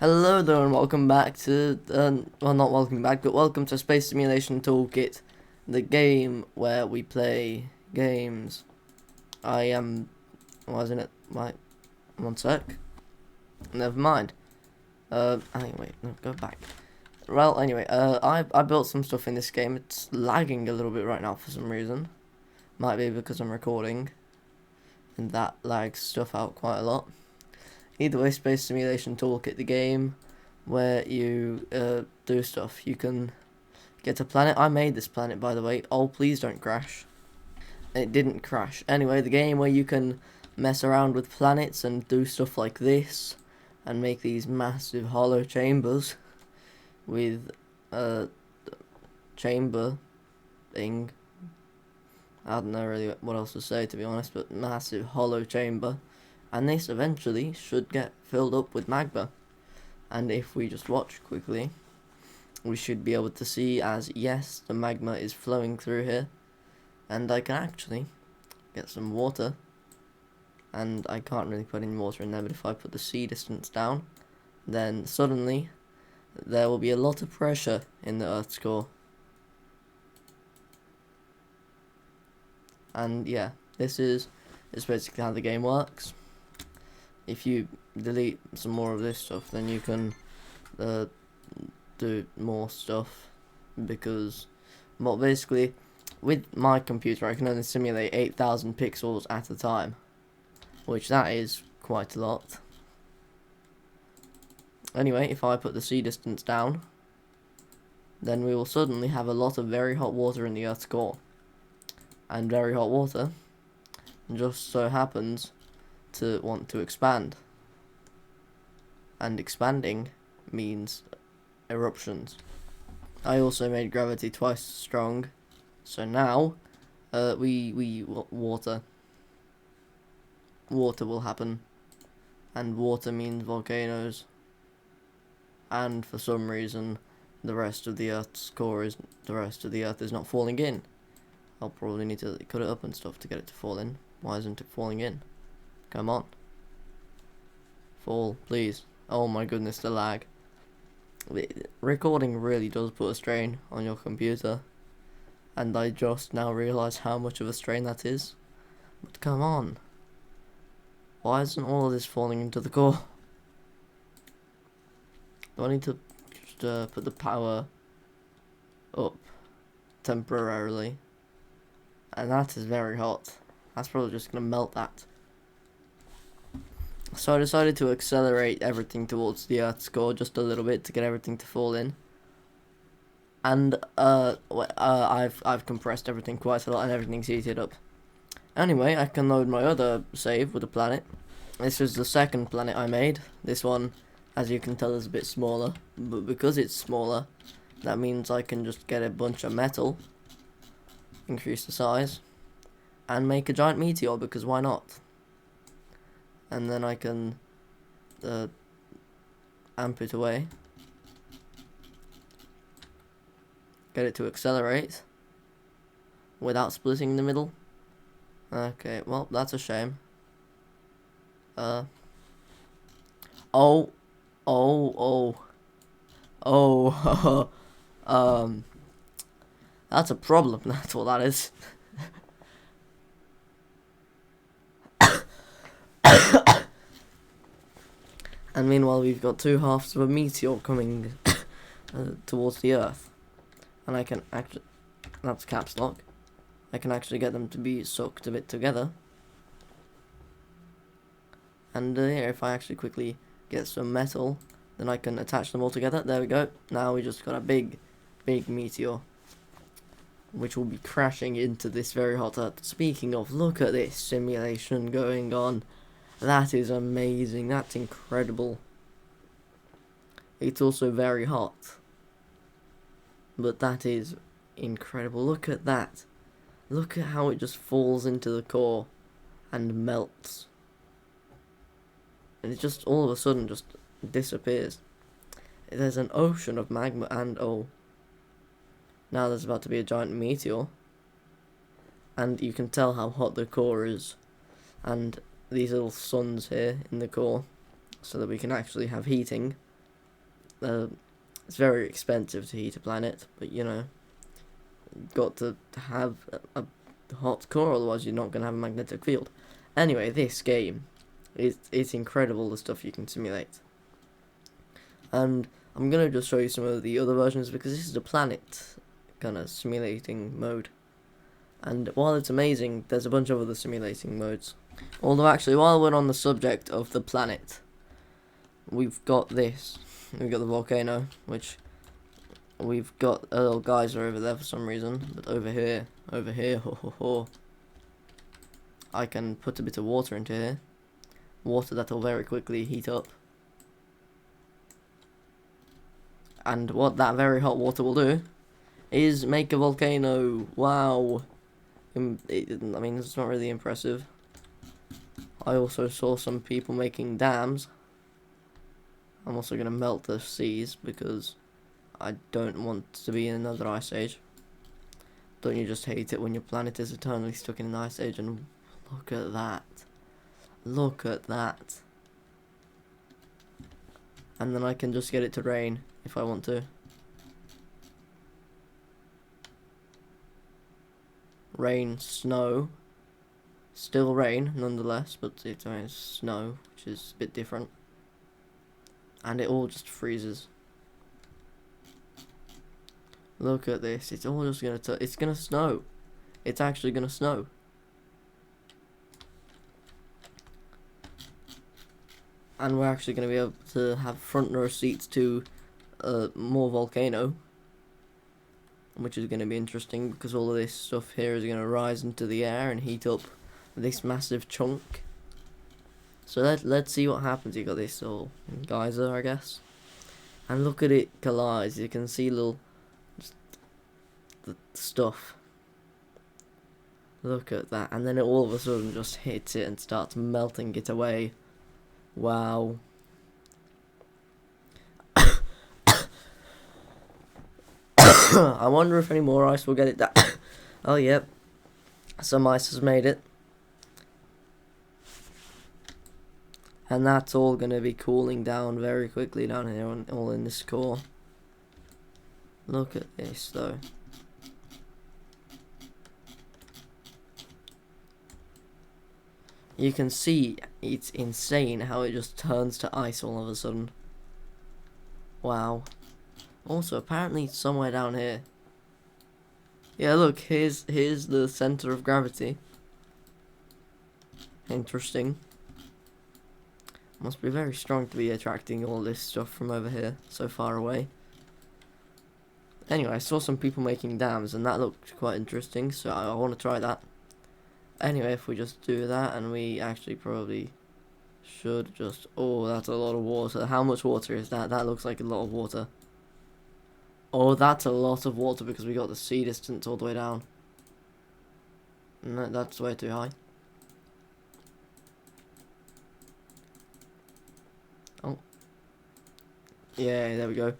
Hello there and welcome back to, well not welcome back, but welcome to Space Simulation Toolkit, the game where we play games. Wasn't it? Right, one sec. Never mind. Anyway, no, go back. Well, anyway, I built some stuff in this game. It's lagging a little bit right now for some reason. Might be because I'm recording, and that lags stuff out quite a lot. Either way, Space Simulation Toolkit, the game where you do stuff. You can get a planet. I made this planet, by the way. Oh, please don't crash. It didn't crash. Anyway, the game where you can mess around with planets and do stuff like this and make these massive hollow chambers with a chamber thing. I don't know really what else to say, to be honest, but massive hollow chamber. And this eventually should get filled up with magma. And if we just watch quickly, we should be able to see as, yes, the magma is flowing through here. And I can actually get some water. And I can't really put any water in there, but if I put the sea distance down, then suddenly there will be a lot of pressure in the Earth's core. And yeah, this is basically how the game works. If you delete some more of this stuff, then you can do more stuff, because, well, basically, with my computer, I can only simulate 8,000 pixels at a time, which that is quite a lot. Anyway, if I put the sea distance down, then we will suddenly have a lot of very hot water in the Earth's core. And very hot water just so happens to want to expand, and expanding means eruptions. I also made gravity twice as strong, so now water will happen, and water means volcanoes, and for some reason the rest of the Earth is not falling in. I'll probably need to cut it up and stuff to get it to fall in. Why isn't it falling in? Come on. Fall, please. Oh my goodness, the lag. Recording really does put a strain on your computer. And I just now realise how much of a strain that is. But come on. Why isn't all of this falling into the core? Do I need to just put the power up temporarily? And that is very hot. That's probably just going to melt that. So I decided to accelerate everything towards the Earth's core just a little bit to get everything to fall in. And I've compressed everything quite a lot and everything's heated up. Anyway, I can load my other save with a planet. This is the second planet I made. This one, as you can tell, is a bit smaller. But because it's smaller, that means I can just get a bunch of metal, increase the size, and make a giant meteor, because why not? And then I can amp it away, get it to accelerate without splitting in the middle. Okay, well, that's a shame. That's a problem, that's what that is. And meanwhile, we've got two halves of a meteor coming towards the Earth. And I can actually, that's caps lock, I can actually get them to be sucked a bit together. And here, if I actually quickly get some metal, then I can attach them all together. There we go. Now we just got a big meteor, which will be crashing into this very hot Earth. Speaking of, look at this simulation going on. That is amazing. That's incredible. It's also very hot, but that is incredible. Look at that. Look at how it just falls into the core and melts. And it just all of a sudden just disappears. There's an ocean of magma, and oh, now there's about to be a giant meteor. And you can tell how hot the core is. And these little suns here in the core, so that we can actually have heating. it's very expensive to heat a planet, but you know, you've got to have a hot core, otherwise you're not going to have a magnetic field. Anyway, this game, it's incredible the stuff you can simulate. And I'm going to just show you some of the other versions, because this is a planet kind of simulating mode. And while it's amazing, there's a bunch of other simulating modes. Although actually, while we're on the subject of the planet, we've got this. We've got the volcano, which we've got a little geyser over there for some reason. But over here, I can put a bit of water into here. Water that'll very quickly heat up. And what that very hot water will do is make a volcano. Wow. I mean, it's not really impressive. I also saw some people making dams. I'm also going to melt the seas because I don't want to be in another ice age. Don't you just hate it when your planet is eternally stuck in an ice age? And look at that. Look at that. And then I can just get it to rain if I want to. Rain, snow. Still rain, nonetheless, but it's snow, which is a bit different. And it all just freezes. Look at this. It's all just it's gonna snow. It's actually gonna snow. And we're actually gonna be able to have front row seats to more volcano, which is gonna be interesting because all of this stuff here is gonna rise into the air and heat up this massive chunk. So let's see what happens. You got this little geyser, I guess, and look at it collide. You can see little the stuff. Look at that, and then it all of a sudden just hits it and starts melting it away. Wow. I wonder if any more ice will get it down. Oh yep, some ice has made it. And that's all going to be cooling down very quickly down here, all in this core. Look at this, though. You can see it's insane how it just turns to ice all of a sudden. Wow. Also, apparently somewhere down here. Yeah, look, here's the center of gravity. Interesting. Must be very strong to be attracting all this stuff from over here, so far away. Anyway, I saw some people making dams, and that looked quite interesting, so I want to try that. Anyway, if we just do that, and we actually probably should just... Oh, that's a lot of water. How much water is that? That looks like a lot of water. Oh, that's a lot of water because we got the sea distance all the way down. No, that's way too high. Oh. Yeah, there we go.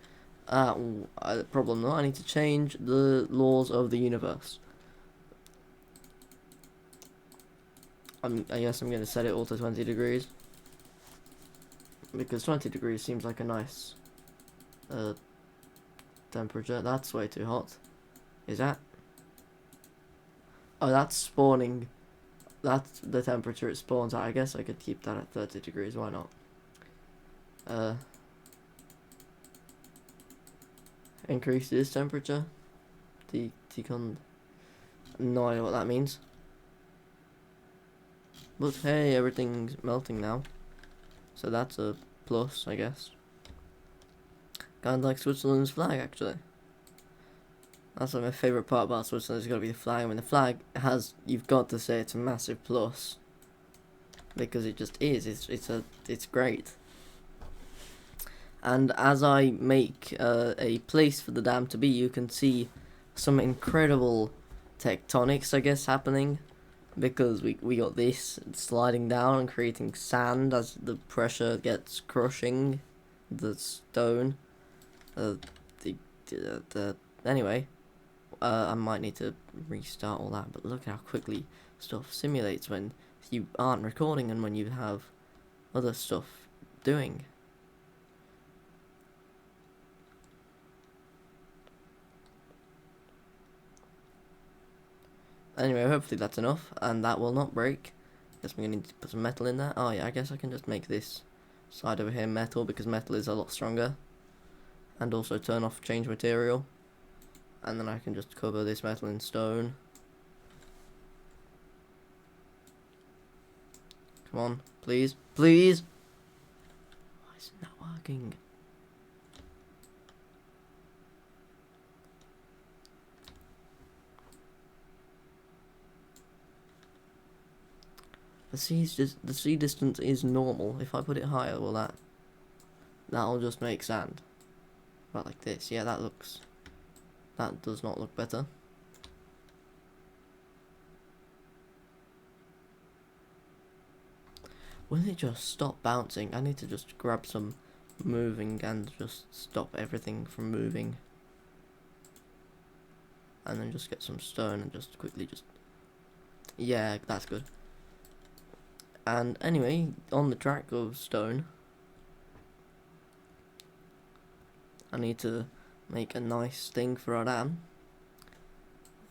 Problem though, I need to change the laws of the universe. I guess I'm going to set it all to 20 degrees. Because 20 degrees seems like a nice temperature. That's way too hot. Is that? Oh, that's spawning. That's the temperature it spawns at. I guess I could keep that at 30 degrees. Why not? Increase this temperature. No idea what that means. But hey, everything's melting now. So that's a plus, I guess. Kind of like Switzerland's flag, actually. That's like my favourite part about Switzerland. It's got to be the flag. I mean, the flag has. You've got to say it's a massive plus, because it just is. It's great. And as I make a place for the dam to be, you can see some incredible tectonics, I guess, happening. Because we got this sliding down and creating sand as the pressure gets crushing the stone. Anyway, I might need to restart all that, but look how quickly stuff simulates when you aren't recording and when you have other stuff doing. Anyway, hopefully that's enough, and that will not break. Guess we're gonna need to put some metal in there. Oh yeah, I guess I can just make this side over here metal, because metal is a lot stronger. And also turn off change material. And then I can just cover this metal in stone. Come on, please, please! Why isn't that working? The sea distance is normal. If I put it higher, will that'll just make sand. Right, like this. Yeah, that does not look better. Will it just stop bouncing? I need to just grab some moving and just stop everything from moving. And then just get some stone and just quickly just... Yeah, that's good. And anyway, on the track of stone, I need to make a nice thing for our dam.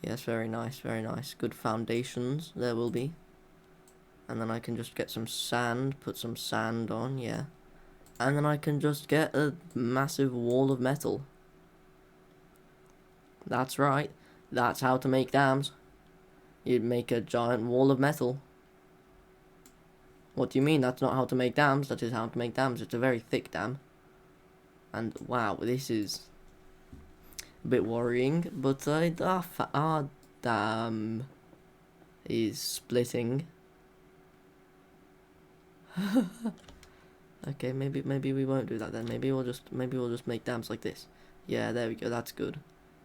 Yes, very nice, very nice. Good foundations there will be. And then I can just get some sand, put some sand on, yeah. And then I can just get a massive wall of metal. That's right, that's how to make dams. You'd make a giant wall of metal. What do you mean that's not how to make dams? That is how to make dams. It's a very thick dam. And wow, this is a bit worrying, but our dam is splitting. Okay, maybe we won't do that then. Maybe we'll just make dams like this. Yeah, there we go. That's good.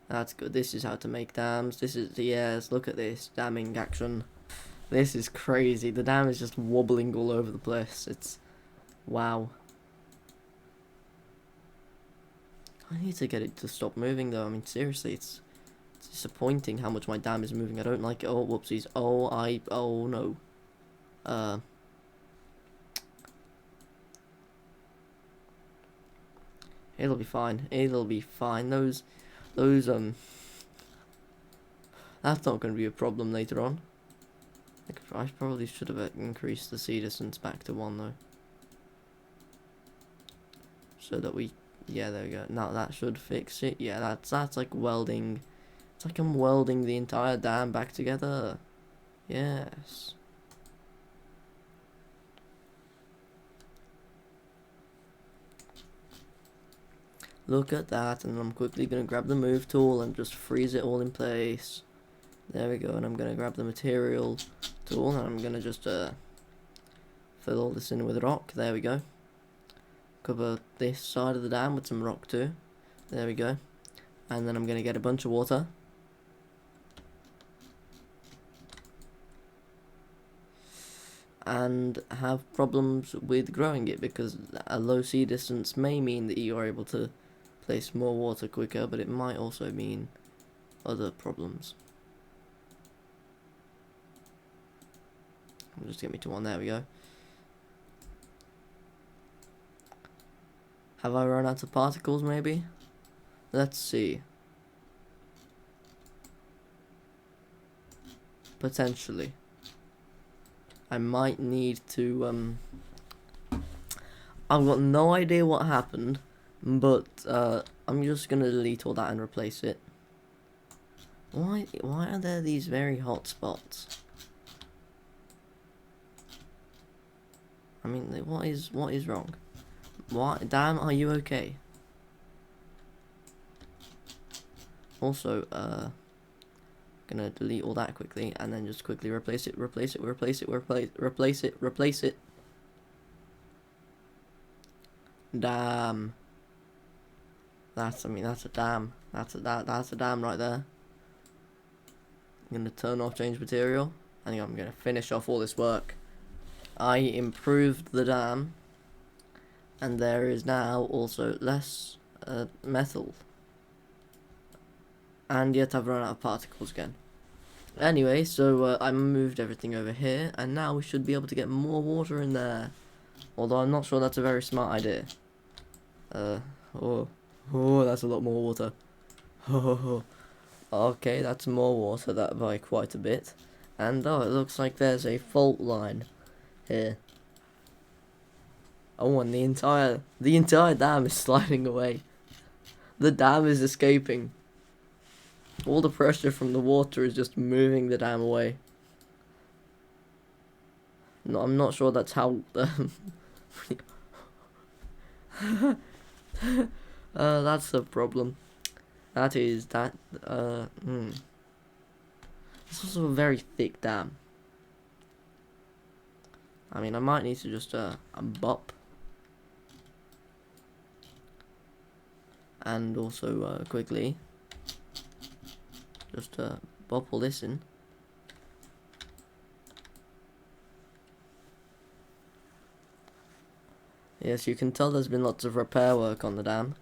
That's good. This is how to make dams. This is, yes, look at this damming action. This is crazy. The dam is just wobbling all over the place. It's wow. I need to get it to stop moving though. I mean, seriously, it's disappointing how much my dam is moving. I don't like it. Oh, whoopsies. Oh no. It'll be fine. It'll be fine. Those that's not going to be a problem later on. I probably should have increased the sea distance back to 1 though. So that we, yeah, there we go. Now that should fix it. Yeah, that's like welding. It's like I'm welding the entire dam back together. Yes. Look at that, and I'm quickly going to grab the move tool and just freeze it all in place. There we go, and I'm going to grab the material tool, and I'm going to just fill all this in with rock. There we go. Cover this side of the dam with some rock too. There we go. And then I'm going to get a bunch of water. And have problems with growing it, because a low sea distance may mean that you are able to place more water quicker, but it might also mean other problems. Just get me to 1, there we go. Have I run out of particles maybe? Let's see. Potentially. I might need to, I've got no idea what happened, but I'm just gonna delete all that and replace it. Why are there these very hot spots? I mean, what is wrong? What? Damn, are you okay? Also, gonna delete all that quickly and then just quickly replace it. Damn. That's a dam. That's a dam right there. I'm gonna turn off change material. I think I'm gonna finish off all this work. I improved the dam, and there is now also less metal. And yet I've run out of particles again. Anyway, so I moved everything over here, and now we should be able to get more water in there. Although I'm not sure that's a very smart idea. Oh, that's a lot more water. Okay, that's more water that by quite a bit. And oh, it looks like there's a fault line here. Oh, and the entire dam is sliding away. The dam is escaping. All the pressure from the water is just moving the dam away. No, I'm not sure that's how. That's the problem. That is that. It's also a very thick dam. I mean, I might need to just bop. And also quickly just bop all this in. Yes, you can tell there's been lots of repair work on the dam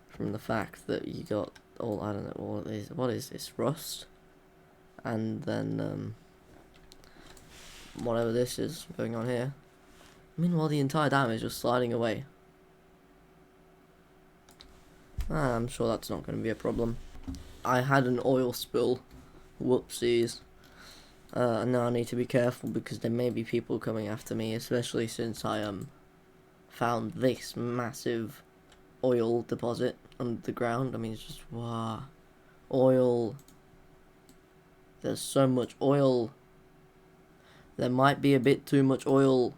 from the fact that you got all, I don't know, what is this, rust? And then whatever this is going on here. Meanwhile, the entire dam is just sliding away. I'm sure that's not going to be a problem. I had an oil spill. Whoopsies. Now I need to be careful because there may be people coming after me, especially since I found this massive oil deposit under the ground. I mean, it's just, wow. Oil. There's so much oil. There might be a bit too much oil.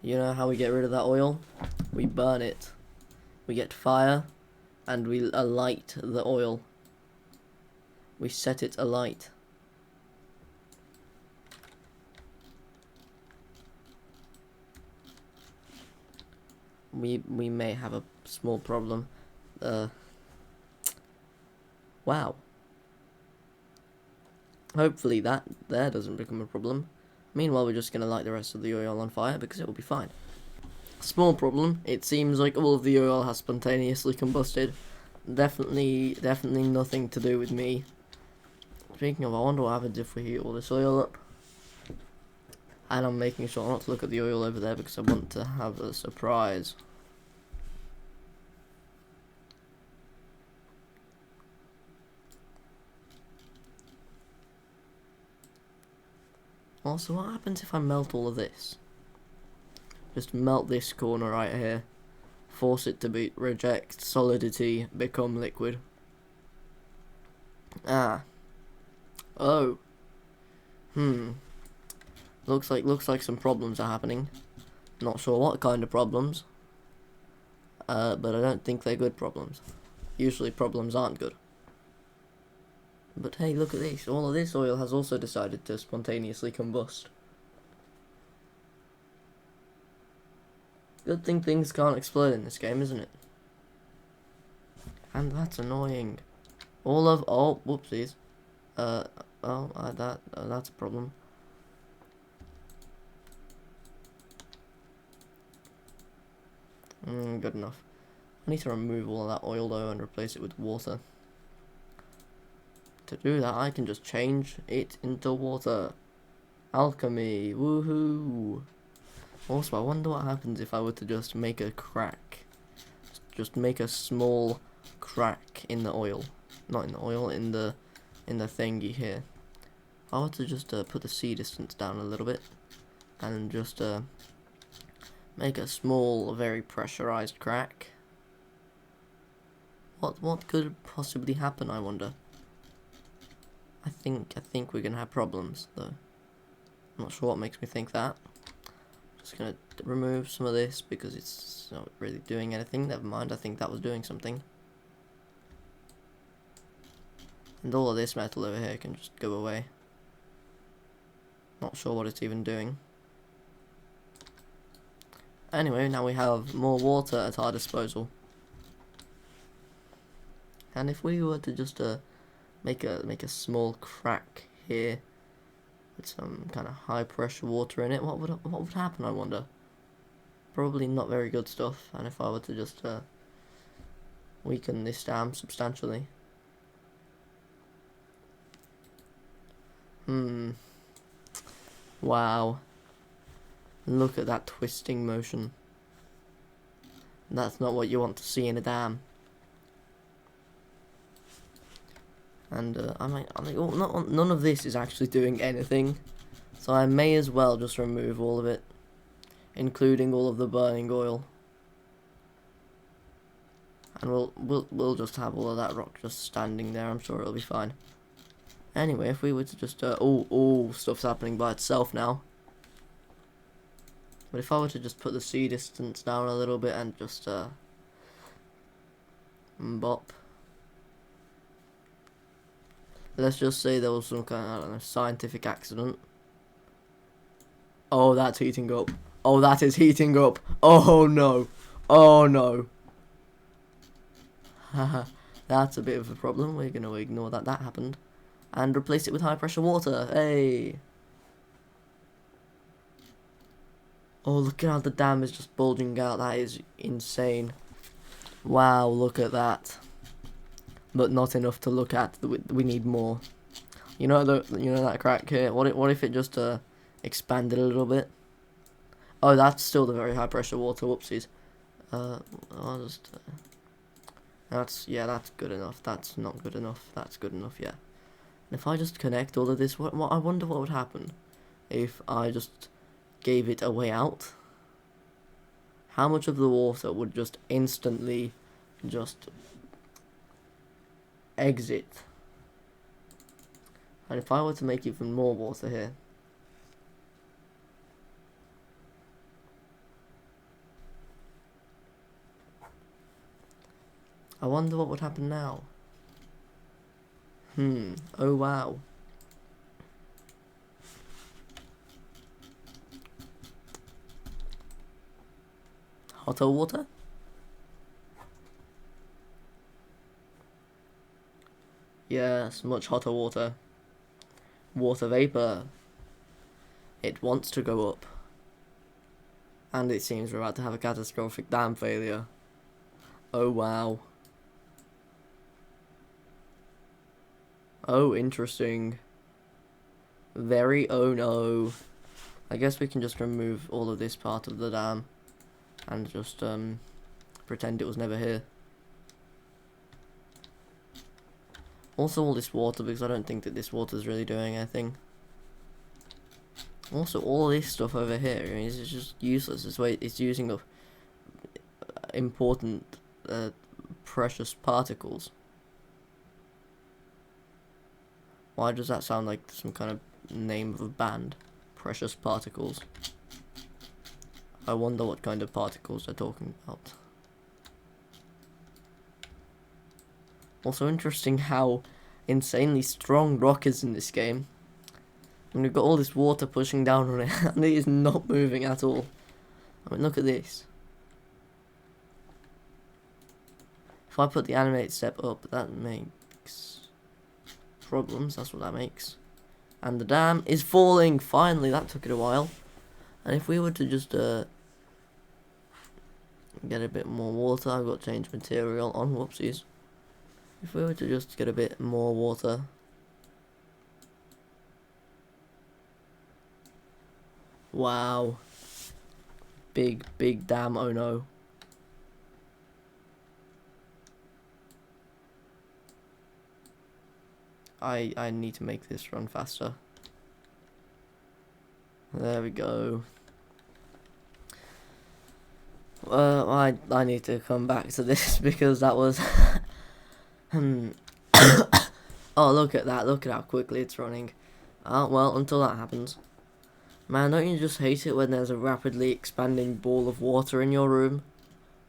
You know how we get rid of that oil? We burn it. We get fire, and we alight the oil. We set it alight. We may have a small problem. Wow. Hopefully that there doesn't become a problem. Meanwhile, we're just gonna light the rest of the oil on fire because it will be fine. Small problem. It seems like all of the oil has spontaneously combusted. Definitely nothing to do with me. Speaking of, I wonder what happens if we heat all this oil up. And I'm making sure not to look at the oil over there because I want to have a surprise. Also, what happens if I melt all of this? Just melt this corner right here. Force it to be reject solidity, become liquid. Ah. Oh. Looks like some problems are happening. Not sure what kind of problems. But I don't think they're good problems. Usually problems aren't good. But hey, look at this. All of this oil has also decided to spontaneously combust. Good thing things can't explode in this game, isn't it? And that's annoying. Oh, whoopsies. That's a problem. Good enough. I need to remove all of that oil though and replace it with water. To do that, I can just change it into water. Alchemy, woohoo! Also, I wonder what happens if I were to just make a crack. Just make a small crack in the oil. Not in the oil, in the thingy here. I were to just put the C distance down a little bit. And just make a small, very pressurized crack. What could possibly happen, I wonder? I think we're gonna have problems, though. I'm not sure what makes me think that. Just gonna remove some of this because it's not really doing anything. Never mind, I think that was doing something. And all of this metal over here can just go away. Not sure what it's even doing. Anyway, now we have more water at our disposal. And if we were to just make a small crack here with some kind of high pressure water in it, what would happen, I wonder? Probably not very good stuff. And if I were to just weaken this dam substantially. Wow. Look at that twisting motion. That's not what you want to see in a dam. And none of this is actually doing anything, so I may as well just remove all of it, including all of the burning oil. And we'll just have all of that rock just standing there. I'm sure it'll be fine. Anyway, if we were to just stuff's happening by itself now. But if I were to just put the sea distance down a little bit and just bop. Let's just say there was some kind of, I don't know, scientific accident. Oh, that's heating up. Oh, that is heating up. Oh no. Oh no. Haha, that's a bit of a problem. We're going to ignore that happened. And replace it with high pressure water. Hey. Oh, look at how the dam is just bulging out. That is insane. Wow, look at that. But not enough to look at. We need more. You know that crack here. What if it just expanded a little bit? Oh, that's still the very high pressure water. Whoopsies. I'll just. That's good enough. That's not good enough. That's good enough. Yeah. And if I just connect all of this, what I wonder what would happen if I just gave it a way out. How much of the water would just instantly just exit? And if I were to make even more water here, I wonder what would happen now. Oh wow. Hotter water? Yes, much hotter water. Water vapor. It wants to go up. And it seems we're about to have a catastrophic dam failure. Oh wow. Oh, interesting. Very oh no. I guess we can just remove all of this part of the dam and just pretend it was never here. Also all this water, because I don't think that this water is really doing anything. Also all this stuff over here is just useless. It's using up important precious particles. Why does that sound like some kind of name of a band? Precious particles. I wonder what kind of particles they're talking about. Also interesting how insanely strong rock is in this game. And we've got all this water pushing down on it and it is not moving at all. I mean, look at this. If I put the animate step up, that makes problems. That's what that makes. And the dam is falling. Finally, that took it a while. And if we were to just get a bit more water, I've got to change material on. Whoopsies. If we were to just get a bit more water. Wow. Big dam, oh no. I need to make this run faster. There we go. I need to come back to this because that was oh, look at that, look at how quickly it's running. Well, until that happens. Man, don't you just hate it when there's a rapidly expanding ball of water in your room?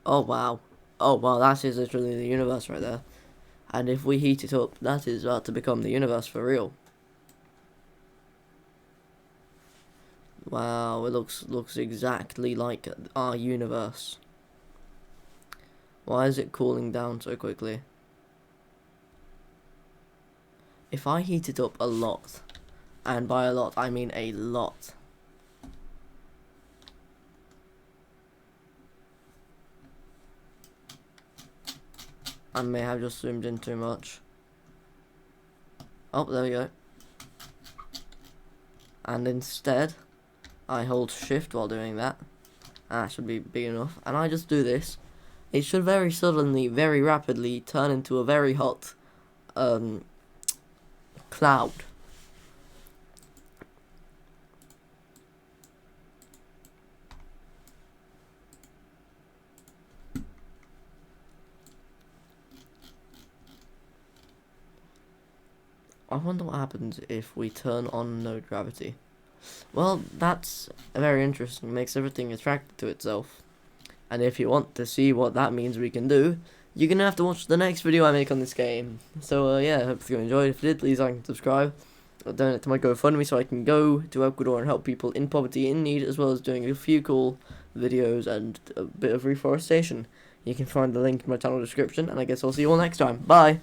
Oh wow. Oh wow, that is literally the universe right there. And if we heat it up, that is about to become the universe for real. Wow, it looks exactly like our universe. Why is it cooling down so quickly? If I heat it up a lot, and by a lot I mean a lot, I may have just zoomed in too much. Oh, there we go. And instead, I hold shift while doing that. That should be big enough. And I just do this. It should very suddenly, very rapidly turn into a very hot cloud. I wonder what happens if we turn on no gravity. Well, that's very interesting. It makes everything attracted to itself. And if you want to see what that means we can do, you're going to have to watch the next video I make on this game. So, yeah, I hope you enjoyed. If you did, please like and subscribe. I'll donate to my GoFundMe so I can go to Ecuador and help people in poverty, in need, as well as doing a few cool videos and a bit of reforestation. You can find the link in my channel description, and I guess I'll see you all next time. Bye!